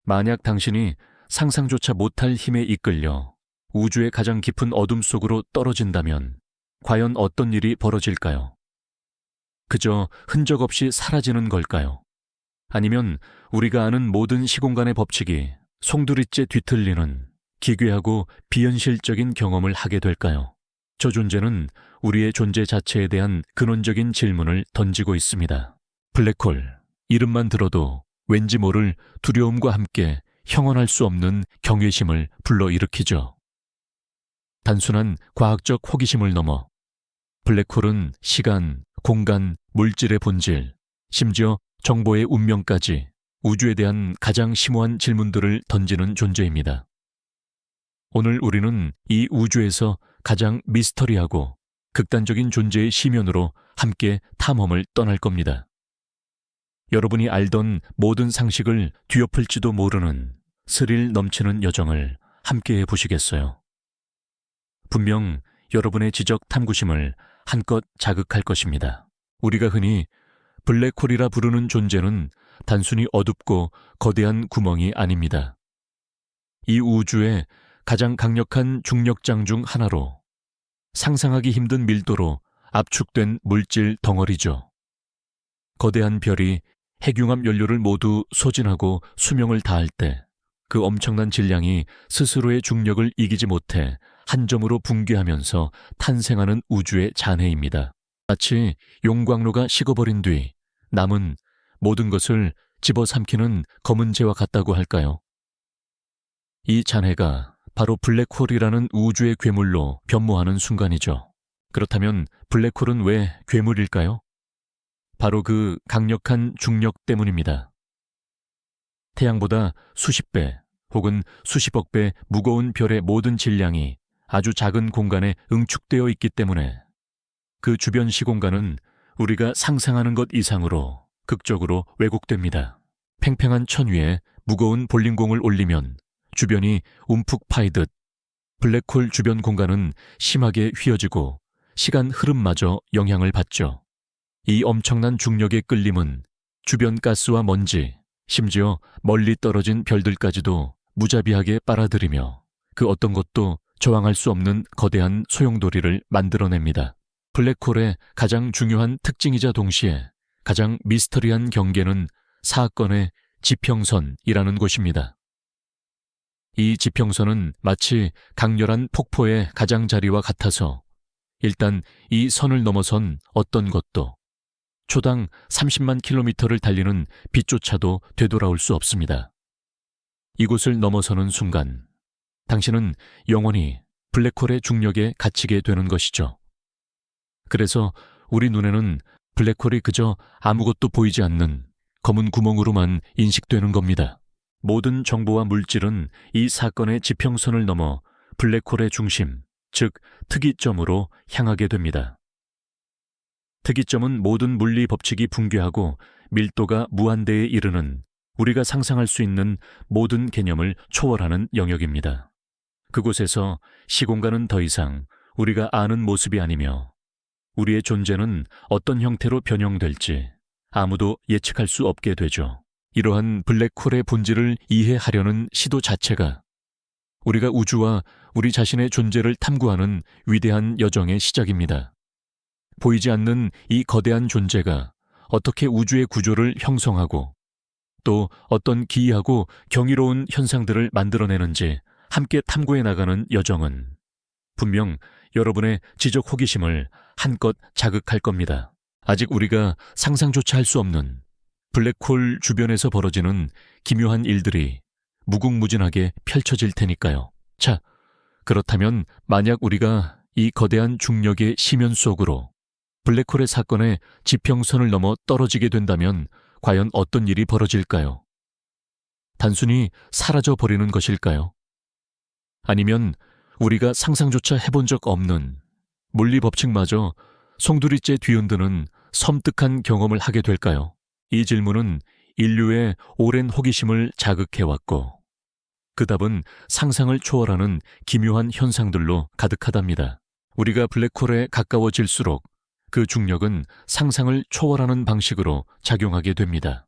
만약 당신이 상상조차 못할 힘에 이끌려 우주의 가장 깊은 어둠 속으로 떨어진다면 과연 어떤 일이 벌어질까요? 그저 흔적 없이 사라지는 걸까요? 아니면 우리가 아는 모든 시공간의 법칙이 송두리째 뒤틀리는 기괴하고 비현실적인 경험을 하게 될까요? 저 존재는 우리의 존재 자체에 대한 근원적인 질문을 던지고 있습니다. 블랙홀, 이름만 들어도 왠지 모를 두려움과 함께 형언할 수 없는 경외심을 불러일으키죠. 단순한 과학적 호기심을 넘어 블랙홀은 시간, 공간, 물질의 본질, 심지어 정보의 운명까지 우주에 대한 가장 심오한 질문들을 던지는 존재입니다. 오늘 우리는 이 우주에서 가장 미스터리하고 극단적인 존재의 시면으로 함께 탐험을 떠날 겁니다. 여러분이 알던 모든 상식을 뒤엎을지도 모르는 스릴 넘치는 여정을 함께 해보시겠어요? 분명 여러분의 지적 탐구심을 한껏 자극할 것입니다. 우리가 흔히 블랙홀이라 부르는 존재는 단순히 어둡고 거대한 구멍이 아닙니다. 이 우주의 가장 강력한 중력장 중 하나로 상상하기 힘든 밀도로 압축된 물질 덩어리죠. 거대한 별이 핵융합 연료를 모두 소진하고 수명을 다할 때 그 엄청난 질량이 스스로의 중력을 이기지 못해 한 점으로 붕괴하면서 탄생하는 우주의 잔해입니다. 마치 용광로가 식어버린 뒤 남은 모든 것을 집어삼키는 검은 재와 같다고 할까요? 이 잔해가 바로 블랙홀이라는 우주의 괴물로 변모하는 순간이죠. 그렇다면 블랙홀은 왜 괴물일까요? 바로 그 강력한 중력 때문입니다. 태양보다 수십 배 혹은 수십억 배 무거운 별의 모든 질량이 아주 작은 공간에 응축되어 있기 때문에 그 주변 시공간은 우리가 상상하는 것 이상으로 극적으로 왜곡됩니다. 팽팽한 천 위에 무거운 볼링공을 올리면 주변이 움푹 파이듯 블랙홀 주변 공간은 심하게 휘어지고 시간 흐름마저 영향을 받죠. 이 엄청난 중력의 끌림은 주변 가스와 먼지, 심지어 멀리 떨어진 별들까지도 무자비하게 빨아들이며 그 어떤 것도 저항할 수 없는 거대한 소용돌이를 만들어냅니다. 블랙홀의 가장 중요한 특징이자 동시에 가장 미스터리한 경계는 사건의 지평선이라는 곳입니다. 이 지평선은 마치 강렬한 폭포의 가장자리와 같아서 일단 이 선을 넘어선 어떤 것도 초당 30만 킬로미터를 달리는 빛조차도 되돌아올 수 없습니다. 이곳을 넘어서는 순간 당신은 영원히 블랙홀의 중력에 갇히게 되는 것이죠. 그래서 우리 눈에는 블랙홀이 그저 아무것도 보이지 않는 검은 구멍으로만 인식되는 겁니다. 모든 정보와 물질은 이 사건의 지평선을 넘어 블랙홀의 중심, 즉 특이점으로 향하게 됩니다. 특이점은 모든 물리 법칙이 붕괴하고 밀도가 무한대에 이르는 우리가 상상할 수 있는 모든 개념을 초월하는 영역입니다. 그곳에서 시공간은 더 이상 우리가 아는 모습이 아니며 우리의 존재는 어떤 형태로 변형될지 아무도 예측할 수 없게 되죠. 이러한 블랙홀의 본질을 이해하려는 시도 자체가 우리가 우주와 우리 자신의 존재를 탐구하는 위대한 여정의 시작입니다. 보이지 않는 이 거대한 존재가 어떻게 우주의 구조를 형성하고 또 어떤 기이하고 경이로운 현상들을 만들어내는지 함께 탐구해 나가는 여정은 분명 여러분의 지적 호기심을 한껏 자극할 겁니다. 아직 우리가 상상조차 할 수 없는 블랙홀 주변에서 벌어지는 기묘한 일들이 무궁무진하게 펼쳐질 테니까요. 자, 그렇다면 만약 우리가 이 거대한 중력의 심연 속으로 블랙홀의 사건의 지평선을 넘어 떨어지게 된다면 과연 어떤 일이 벌어질까요? 단순히 사라져버리는 것일까요? 아니면 우리가 상상조차 해본 적 없는 물리 법칙마저 송두리째 뒤흔드는 섬뜩한 경험을 하게 될까요? 이 질문은 인류의 오랜 호기심을 자극해왔고 그 답은 상상을 초월하는 기묘한 현상들로 가득하답니다. 우리가 블랙홀에 가까워질수록 그 중력은 상상을 초월하는 방식으로 작용하게 됩니다.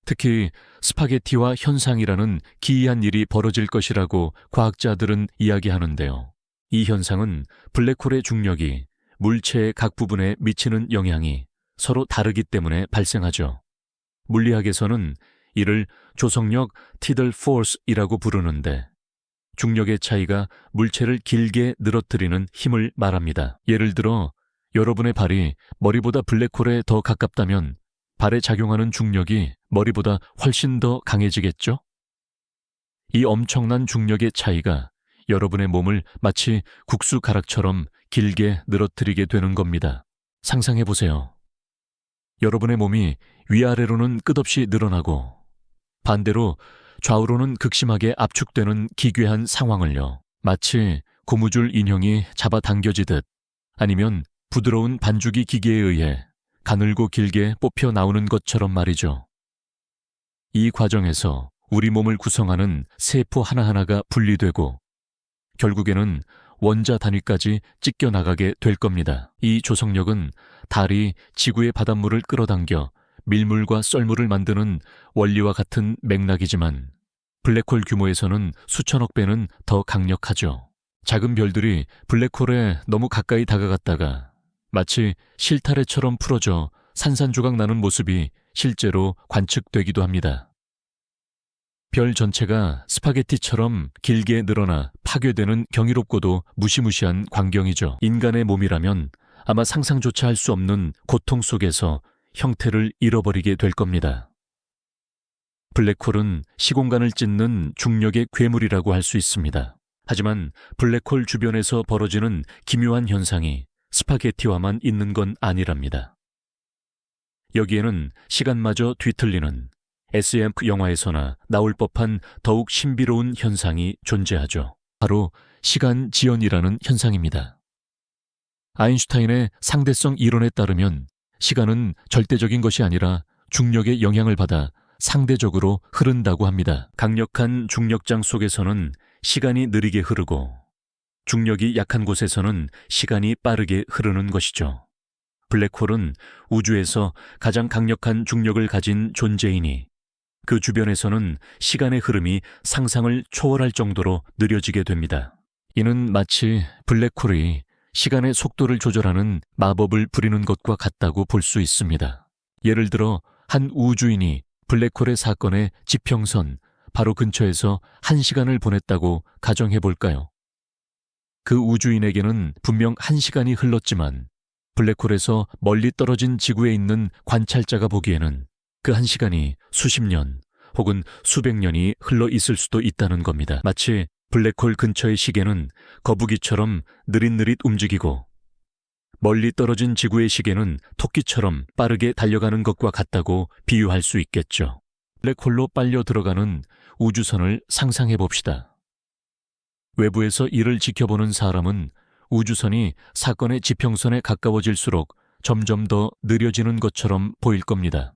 특히 스파게티와 현상이라는 기이한 일이 벌어질 것이라고 과학자들은 이야기하는데요. 이 현상은 블랙홀의 중력이 물체의 각 부분에 미치는 영향이 서로 다르기 때문에 발생하죠. 물리학에서는 이를 조성력 티들 포스이라고 부르는데 중력의 차이가 물체를 길게 늘어뜨리는 힘을 말합니다. 예를 들어 여러분의 발이 머리보다 블랙홀에 더 가깝다면 발에 작용하는 중력이 머리보다 훨씬 더 강해지겠죠? 이 엄청난 중력의 차이가 여러분의 몸을 마치 국수 가락처럼 길게 늘어뜨리게 되는 겁니다. 상상해 보세요. 여러분의 몸이 위아래로는 끝없이 늘어나고 반대로 좌우로는 극심하게 압축되는 기괴한 상황을요. 마치 고무줄 인형이 잡아당겨지듯 아니면 부드러운 반죽이 기계에 의해 가늘고 길게 뽑혀 나오는 것처럼 말이죠. 이 과정에서 우리 몸을 구성하는 세포 하나하나가 분리되고 결국에는 원자 단위까지 찢겨나가게 될 겁니다. 이 조성력은 달이 지구의 바닷물을 끌어당겨 밀물과 썰물을 만드는 원리와 같은 맥락이지만 블랙홀 규모에서는 수천억 배는 더 강력하죠. 작은 별들이 블랙홀에 너무 가까이 다가갔다가 마치 실타래처럼 풀어져 산산조각 나는 모습이 실제로 관측되기도 합니다. 별 전체가 스파게티처럼 길게 늘어나 파괴되는 경이롭고도 무시무시한 광경이죠. 인간의 몸이라면 아마 상상조차 할 수 없는 고통 속에서 형태를 잃어버리게 될 겁니다. 블랙홀은 시공간을 찢는 중력의 괴물이라고 할 수 있습니다. 하지만 블랙홀 주변에서 벌어지는 기묘한 현상이 스파게티와만 있는 건 아니랍니다. 여기에는 시간마저 뒤틀리는 SF 영화에서나 나올 법한 더욱 신비로운 현상이 존재하죠. 바로 시간 지연이라는 현상입니다. 아인슈타인의 상대성 이론에 따르면 시간은 절대적인 것이 아니라 중력의 영향을 받아 상대적으로 흐른다고 합니다. 강력한 중력장 속에서는 시간이 느리게 흐르고 중력이 약한 곳에서는 시간이 빠르게 흐르는 것이죠. 블랙홀은 우주에서 가장 강력한 중력을 가진 존재이니 그 주변에서는 시간의 흐름이 상상을 초월할 정도로 느려지게 됩니다. 이는 마치 블랙홀이 시간의 속도를 조절하는 마법을 부리는 것과 같다고 볼 수 있습니다. 예를 들어 한 우주인이 블랙홀의 사건의 지평선 바로 근처에서 1시간을 보냈다고 가정해 볼까요? 그 우주인에게는 분명 1시간이 흘렀지만 블랙홀에서 멀리 떨어진 지구에 있는 관찰자가 보기에는 그 1시간이 수십 년 혹은 수백 년이 흘러 있을 수도 있다는 겁니다. 마치 블랙홀 근처의 시계는 거북이처럼 느릿느릿 움직이고 멀리 떨어진 지구의 시계는 토끼처럼 빠르게 달려가는 것과 같다고 비유할 수 있겠죠. 블랙홀로 빨려 들어가는 우주선을 상상해 봅시다. 외부에서 이를 지켜보는 사람은 우주선이 사건의 지평선에 가까워질수록 점점 더 느려지는 것처럼 보일 겁니다.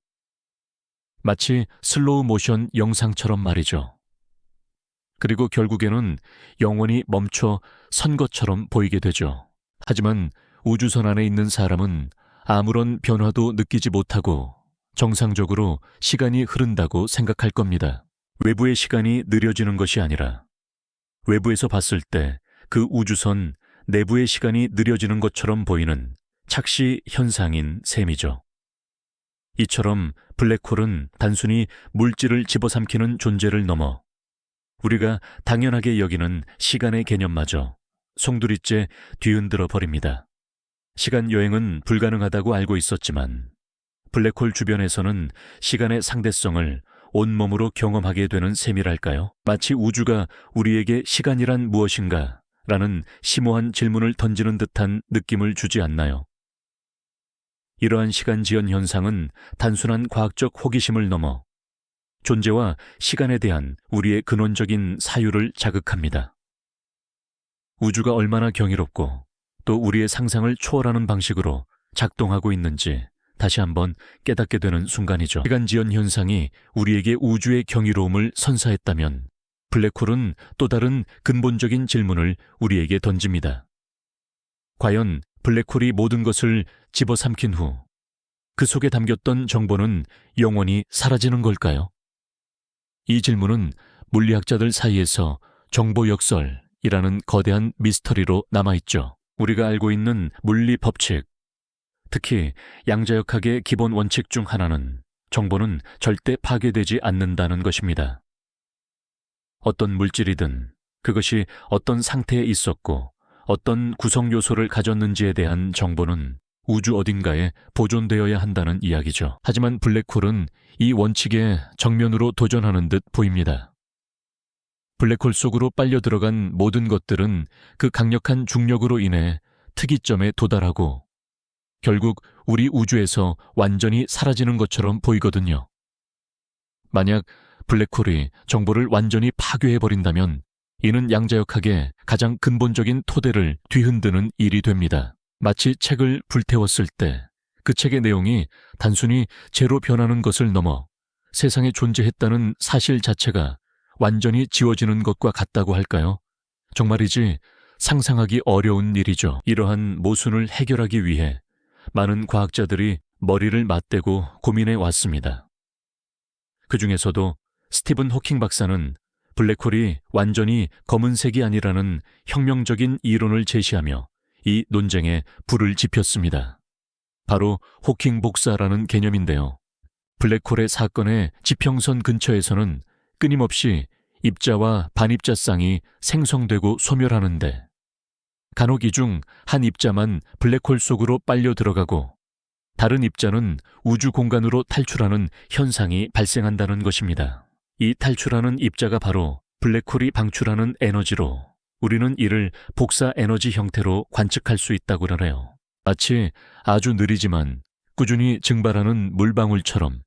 마치 슬로우 모션 영상처럼 말이죠. 그리고 결국에는 영원히 멈춰 선 것처럼 보이게 되죠. 하지만 우주선 안에 있는 사람은 아무런 변화도 느끼지 못하고 정상적으로 시간이 흐른다고 생각할 겁니다. 외부의 시간이 느려지는 것이 아니라 외부에서 봤을 때 그 우주선 내부의 시간이 느려지는 것처럼 보이는 착시 현상인 셈이죠. 이처럼 블랙홀은 단순히 물질을 집어삼키는 존재를 넘어 우리가 당연하게 여기는 시간의 개념마저 송두리째 뒤흔들어 버립니다. 시간 여행은 불가능하다고 알고 있었지만 블랙홀 주변에서는 시간의 상대성을 온몸으로 경험하게 되는 셈이랄까요? 마치 우주가 우리에게 시간이란 무엇인가? 라는 심오한 질문을 던지는 듯한 느낌을 주지 않나요? 이러한 시간 지연 현상은 단순한 과학적 호기심을 넘어 존재와 시간에 대한 우리의 근원적인 사유를 자극합니다. 우주가 얼마나 경이롭고 또 우리의 상상을 초월하는 방식으로 작동하고 있는지 다시 한번 깨닫게 되는 순간이죠. 시간 지연 현상이 우리에게 우주의 경이로움을 선사했다면 블랙홀은 또 다른 근본적인 질문을 우리에게 던집니다. 과연 블랙홀이 모든 것을 집어삼킨 후 그 속에 담겼던 정보는 영원히 사라지는 걸까요? 이 질문은 물리학자들 사이에서 정보 역설이라는 거대한 미스터리로 남아있죠. 우리가 알고 있는 물리 법칙, 특히 양자역학의 기본 원칙 중 하나는 정보는 절대 파괴되지 않는다는 것입니다. 어떤 물질이든 그것이 어떤 상태에 있었고 어떤 구성 요소를 가졌는지에 대한 정보는 우주 어딘가에 보존되어야 한다는 이야기죠. 하지만 블랙홀은 이 원칙에 정면으로 도전하는 듯 보입니다. 블랙홀 속으로 빨려 들어간 모든 것들은 그 강력한 중력으로 인해 특이점에 도달하고 결국 우리 우주에서 완전히 사라지는 것처럼 보이거든요. 만약 블랙홀이 정보를 완전히 파괴해버린다면 이는 양자역학의 가장 근본적인 토대를 뒤흔드는 일이 됩니다. 마치 책을 불태웠을 때 그 책의 내용이 단순히 재로 변하는 것을 넘어 세상에 존재했다는 사실 자체가 완전히 지워지는 것과 같다고 할까요? 정말이지 상상하기 어려운 일이죠. 이러한 모순을 해결하기 위해 많은 과학자들이 머리를 맞대고 고민해 왔습니다. 그 중에서도 스티븐 호킹 박사는 블랙홀이 완전히 검은색이 아니라는 혁명적인 이론을 제시하며 이 논쟁에 불을 지폈습니다. 바로 호킹 복사라는 개념인데요. 블랙홀의 사건의 지평선 근처에서는 끊임없이 입자와 반입자 쌍이 생성되고 소멸하는데 간혹 이 중 한 입자만 블랙홀 속으로 빨려 들어가고 다른 입자는 우주 공간으로 탈출하는 현상이 발생한다는 것입니다. 이 탈출하는 입자가 바로 블랙홀이 방출하는 에너지로 우리는 이를 복사 에너지 형태로 관측할 수 있다고 하네요. 마치 아주 느리지만 꾸준히 증발하는 물방울처럼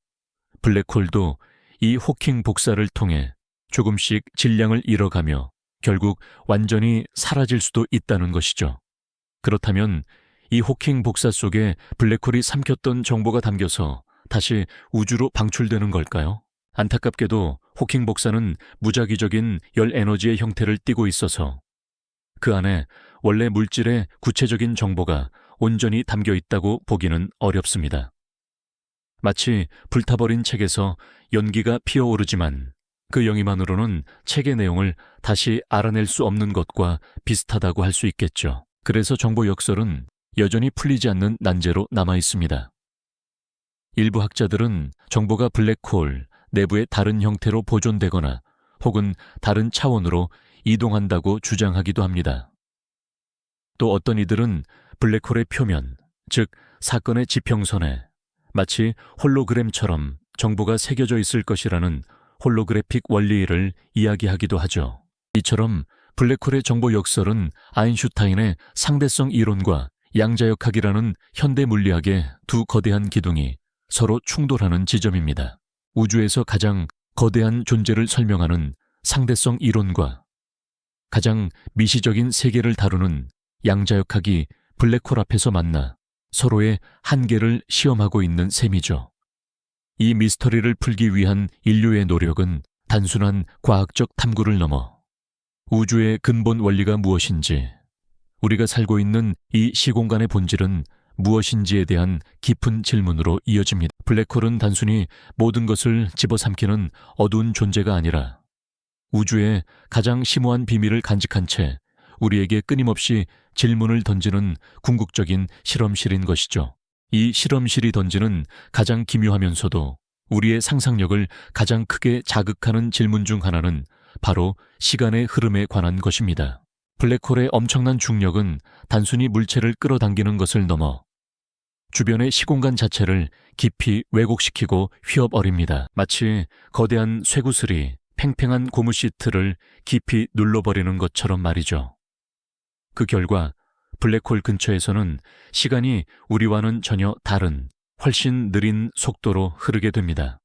블랙홀도 이 호킹 복사를 통해 조금씩 질량을 잃어가며 결국 완전히 사라질 수도 있다는 것이죠. 그렇다면 이 호킹 복사 속에 블랙홀이 삼켰던 정보가 담겨서 다시 우주로 방출되는 걸까요? 안타깝게도 호킹 복사는 무작위적인 열 에너지의 형태를 띠고 있어서 그 안에 원래 물질의 구체적인 정보가 온전히 담겨 있다고 보기는 어렵습니다. 마치 불타버린 책에서 연기가 피어오르지만 그 영이만으로는 책의 내용을 다시 알아낼 수 없는 것과 비슷하다고 할 수 있겠죠. 그래서 정보 역설은 여전히 풀리지 않는 난제로 남아 있습니다. 일부 학자들은 정보가 블랙홀 내부의 다른 형태로 보존되거나 혹은 다른 차원으로 이동한다고 주장하기도 합니다. 또 어떤 이들은 블랙홀의 표면, 즉 사건의 지평선에 마치 홀로그램처럼 정보가 새겨져 있을 것이라는 홀로그래픽 원리를 이야기하기도 하죠. 이처럼 블랙홀의 정보 역설은 아인슈타인의 상대성 이론과 양자역학이라는 현대 물리학의 두 거대한 기둥이 서로 충돌하는 지점입니다. 우주에서 가장 거대한 존재를 설명하는 상대성 이론과 가장 미시적인 세계를 다루는 양자역학이 블랙홀 앞에서 만나 서로의 한계를 시험하고 있는 셈이죠. 이 미스터리를 풀기 위한 인류의 노력은 단순한 과학적 탐구를 넘어 우주의 근본 원리가 무엇인지, 우리가 살고 있는 이 시공간의 본질은 무엇인지에 대한 깊은 질문으로 이어집니다. 블랙홀은 단순히 모든 것을 집어삼키는 어두운 존재가 아니라 우주의 가장 심오한 비밀을 간직한 채 우리에게 끊임없이 질문을 던지는 궁극적인 실험실인 것이죠. 이 실험실이 던지는 가장 기묘하면서도 우리의 상상력을 가장 크게 자극하는 질문 중 하나는 바로 시간의 흐름에 관한 것입니다. 블랙홀의 엄청난 중력은 단순히 물체를 끌어당기는 것을 넘어 주변의 시공간 자체를 깊이 왜곡시키고 휘어버립니다. 마치 거대한 쇠구슬이 팽팽한 고무 시트를 깊이 눌러버리는 것처럼 말이죠. 그 결과 블랙홀 근처에서는 시간이 우리와는 전혀 다른 훨씬 느린 속도로 흐르게 됩니다.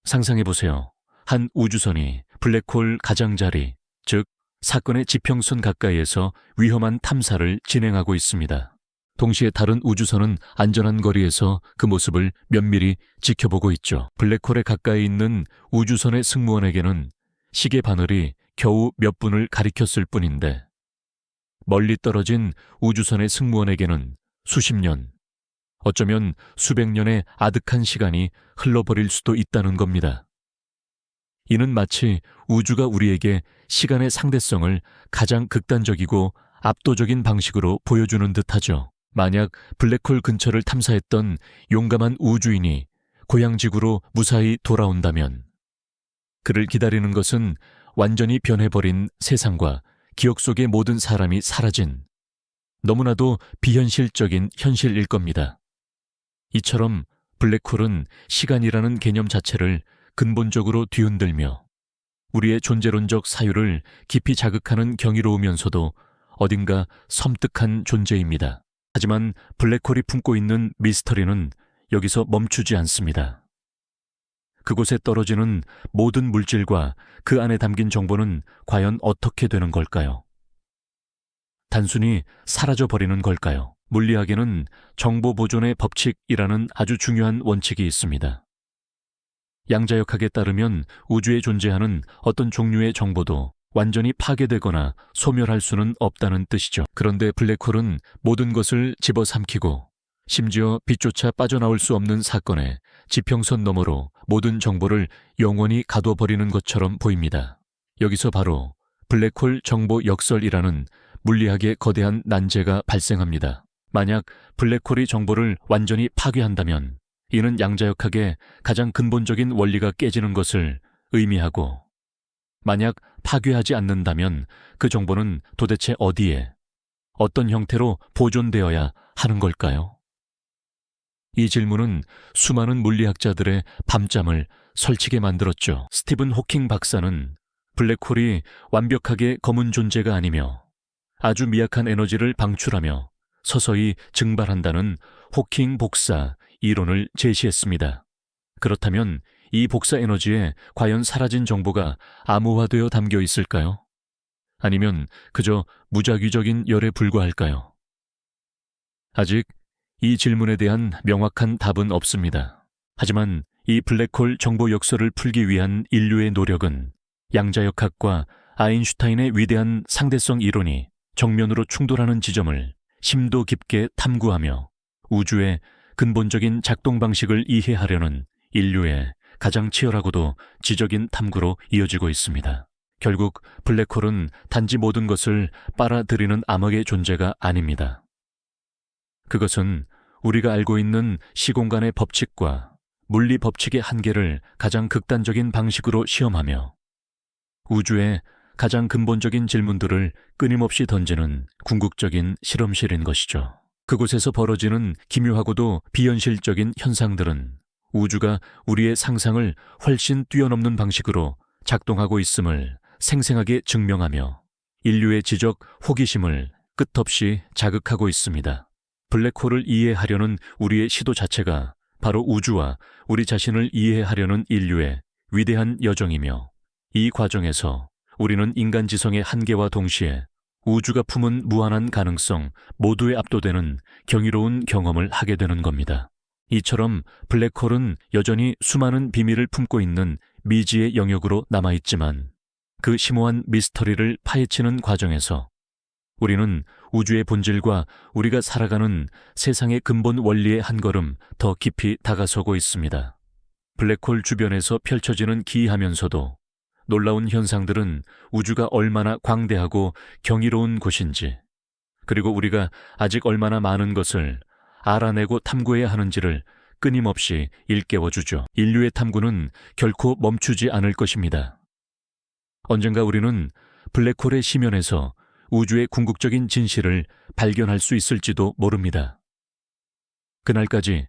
상상해보세요. 한 우주선이 블랙홀 가장자리, 즉 사건의 지평선 가까이에서 위험한 탐사를 진행하고 있습니다. 동시에 다른 우주선은 안전한 거리에서 그 모습을 면밀히 지켜보고 있죠. 블랙홀에 가까이 있는 우주선의 승무원에게는 시계 바늘이 겨우 몇 분을 가리켰을 뿐인데 멀리 떨어진 우주선의 승무원에게는 수십 년, 어쩌면 수백 년의 아득한 시간이 흘러버릴 수도 있다는 겁니다. 이는 마치 우주가 우리에게 시간의 상대성을 가장 극단적이고 압도적인 방식으로 보여주는 듯하죠. 만약 블랙홀 근처를 탐사했던 용감한 우주인이 고향지구로 무사히 돌아온다면 그를 기다리는 것은 완전히 변해버린 세상과 기억 속의 모든 사람이 사라진 너무나도 비현실적인 현실일 겁니다. 이처럼 블랙홀은 시간이라는 개념 자체를 근본적으로 뒤흔들며 우리의 존재론적 사유를 깊이 자극하는 경이로우면서도 어딘가 섬뜩한 존재입니다. 하지만 블랙홀이 품고 있는 미스터리는 여기서 멈추지 않습니다. 그곳에 떨어지는 모든 물질과 그 안에 담긴 정보는 과연 어떻게 되는 걸까요? 단순히 사라져버리는 걸까요? 물리학에는 정보 보존의 법칙이라는 아주 중요한 원칙이 있습니다. 양자역학에 따르면 우주에 존재하는 어떤 종류의 정보도 완전히 파괴되거나 소멸할 수는 없다는 뜻이죠. 그런데 블랙홀은 모든 것을 집어삼키고 심지어 빛조차 빠져나올 수 없는 사건의 지평선 너머로 모든 정보를 영원히 가둬버리는 것처럼 보입니다. 여기서 바로 블랙홀 정보 역설이라는 물리학의 거대한 난제가 발생합니다. 만약 블랙홀이 정보를 완전히 파괴한다면 이는 양자역학의 가장 근본적인 원리가 깨지는 것을 의미하고, 만약 파괴하지 않는다면 그 정보는 도대체 어디에, 어떤 형태로 보존되어야 하는 걸까요? 이 질문은 수많은 물리학자들의 밤잠을 설치게 만들었죠. 스티븐 호킹 박사는 블랙홀이 완벽하게 검은 존재가 아니며 아주 미약한 에너지를 방출하며 서서히 증발한다는 호킹 복사 이론을 제시했습니다. 그렇다면 이 복사 에너지에 과연 사라진 정보가 암호화되어 담겨 있을까요? 아니면 그저 무작위적인 열에 불과할까요? 아직 이 질문에 대한 명확한 답은 없습니다. 하지만 이 블랙홀 정보 역설을 풀기 위한 인류의 노력은 양자역학과 아인슈타인의 위대한 상대성 이론이 정면으로 충돌하는 지점을 심도 깊게 탐구하며 우주의 근본적인 작동 방식을 이해하려는 인류의 가장 치열하고도 지적인 탐구로 이어지고 있습니다. 결국 블랙홀은 단지 모든 것을 빨아들이는 암흑의 존재가 아닙니다. 그것은 우리가 알고 있는 시공간의 법칙과 물리 법칙의 한계를 가장 극단적인 방식으로 시험하며 우주의 가장 근본적인 질문들을 끊임없이 던지는 궁극적인 실험실인 것이죠. 그곳에서 벌어지는 기묘하고도 비현실적인 현상들은 우주가 우리의 상상을 훨씬 뛰어넘는 방식으로 작동하고 있음을 생생하게 증명하며 인류의 지적 호기심을 끝없이 자극하고 있습니다. 블랙홀을 이해하려는 우리의 시도 자체가 바로 우주와 우리 자신을 이해하려는 인류의 위대한 여정이며, 이 과정에서 우리는 인간 지성의 한계와 동시에 우주가 품은 무한한 가능성 모두에 압도되는 경이로운 경험을 하게 되는 겁니다. 이처럼 블랙홀은 여전히 수많은 비밀을 품고 있는 미지의 영역으로 남아있지만 그 심오한 미스터리를 파헤치는 과정에서 우리는 우주의 본질과 우리가 살아가는 세상의 근본 원리에 한 걸음 더 깊이 다가서고 있습니다. 블랙홀 주변에서 펼쳐지는 기이하면서도 놀라운 현상들은 우주가 얼마나 광대하고 경이로운 곳인지, 그리고 우리가 아직 얼마나 많은 것을 알아내고 탐구해야 하는지를 끊임없이 일깨워주죠. 인류의 탐구는 결코 멈추지 않을 것입니다. 언젠가 우리는 블랙홀의 심연에서 우주의 궁극적인 진실을 발견할 수 있을지도 모릅니다. 그날까지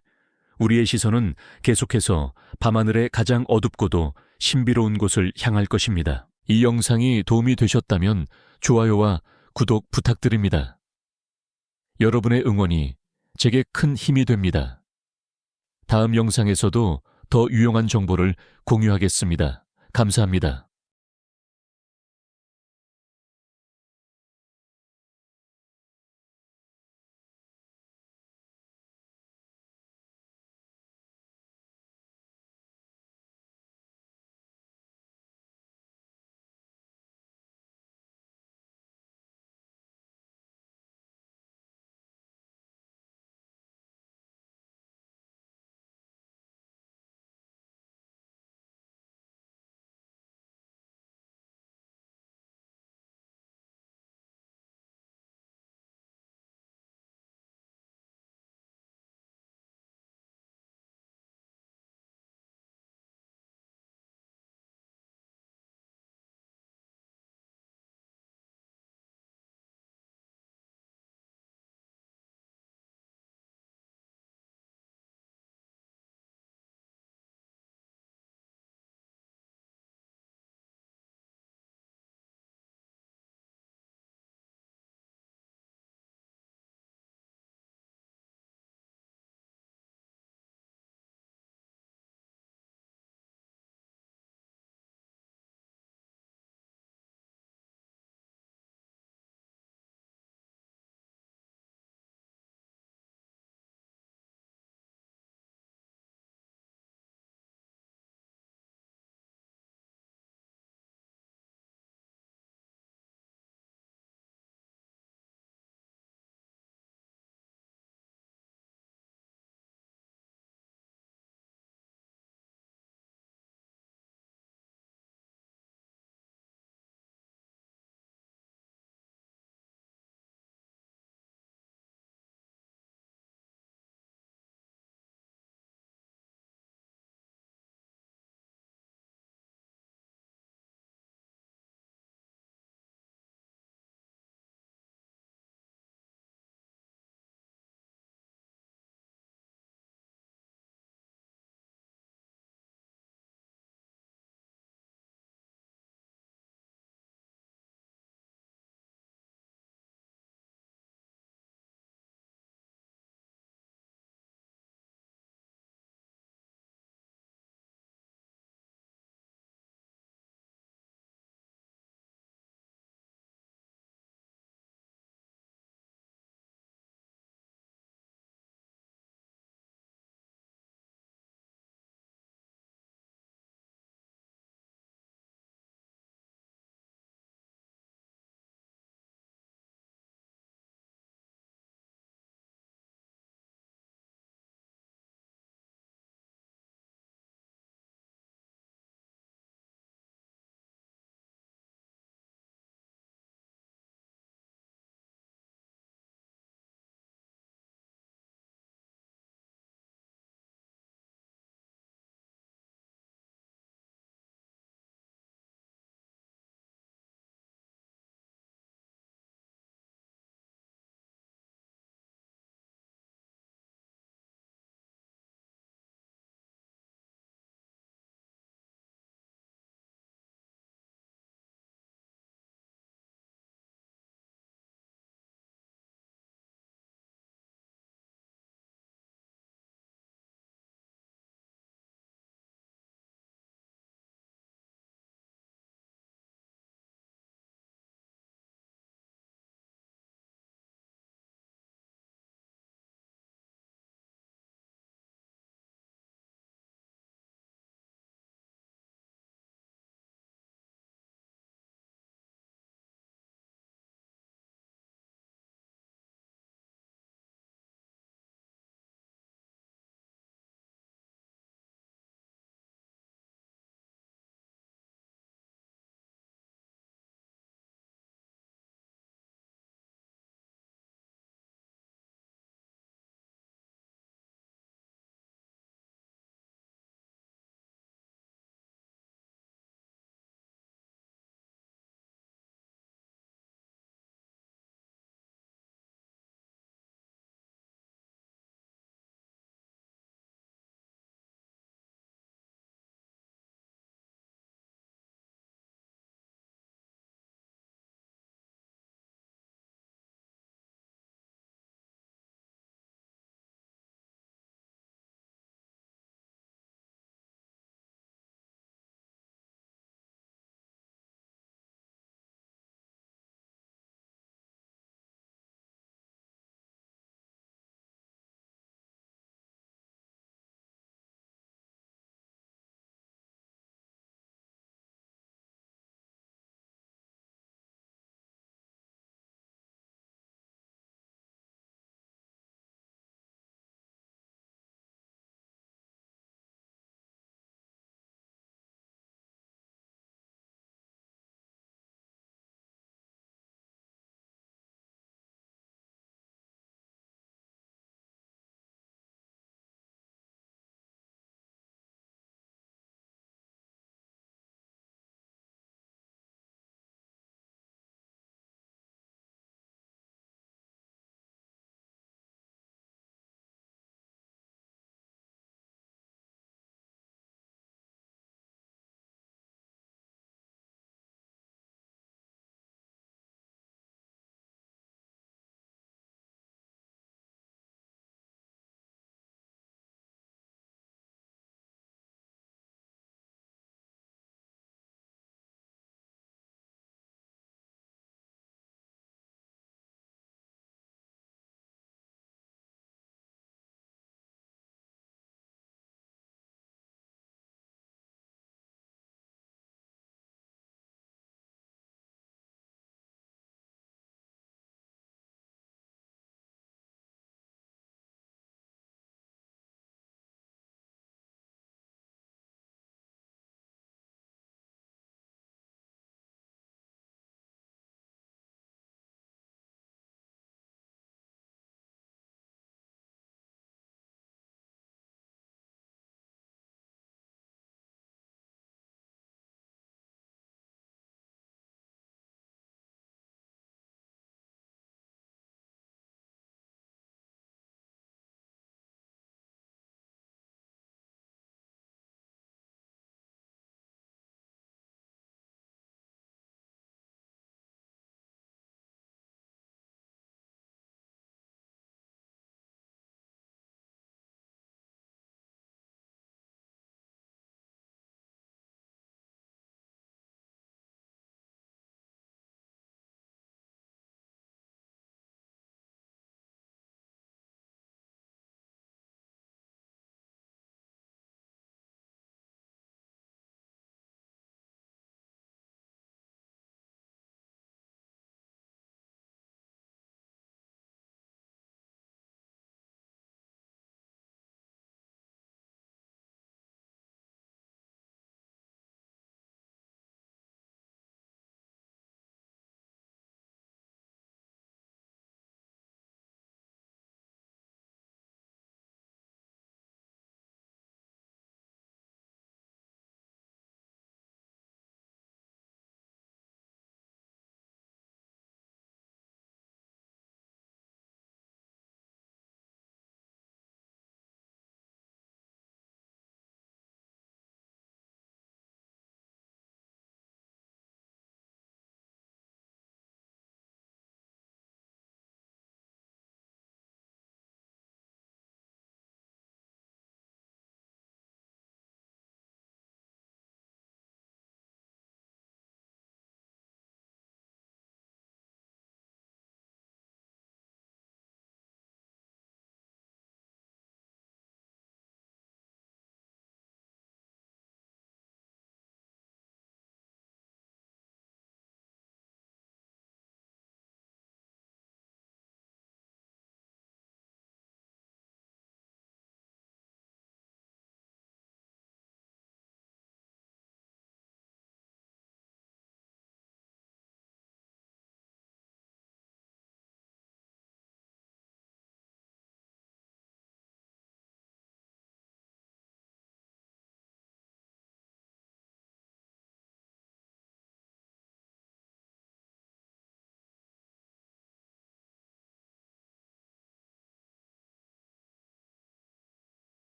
우리의 시선은 계속해서 밤하늘의 가장 어둡고도 신비로운 곳을 향할 것입니다. 이 영상이 도움이 되셨다면 좋아요와 구독 부탁드립니다. 여러분의 응원이 제게 큰 힘이 됩니다. 다음 영상에서도 더 유용한 정보를 공유하겠습니다. 감사합니다.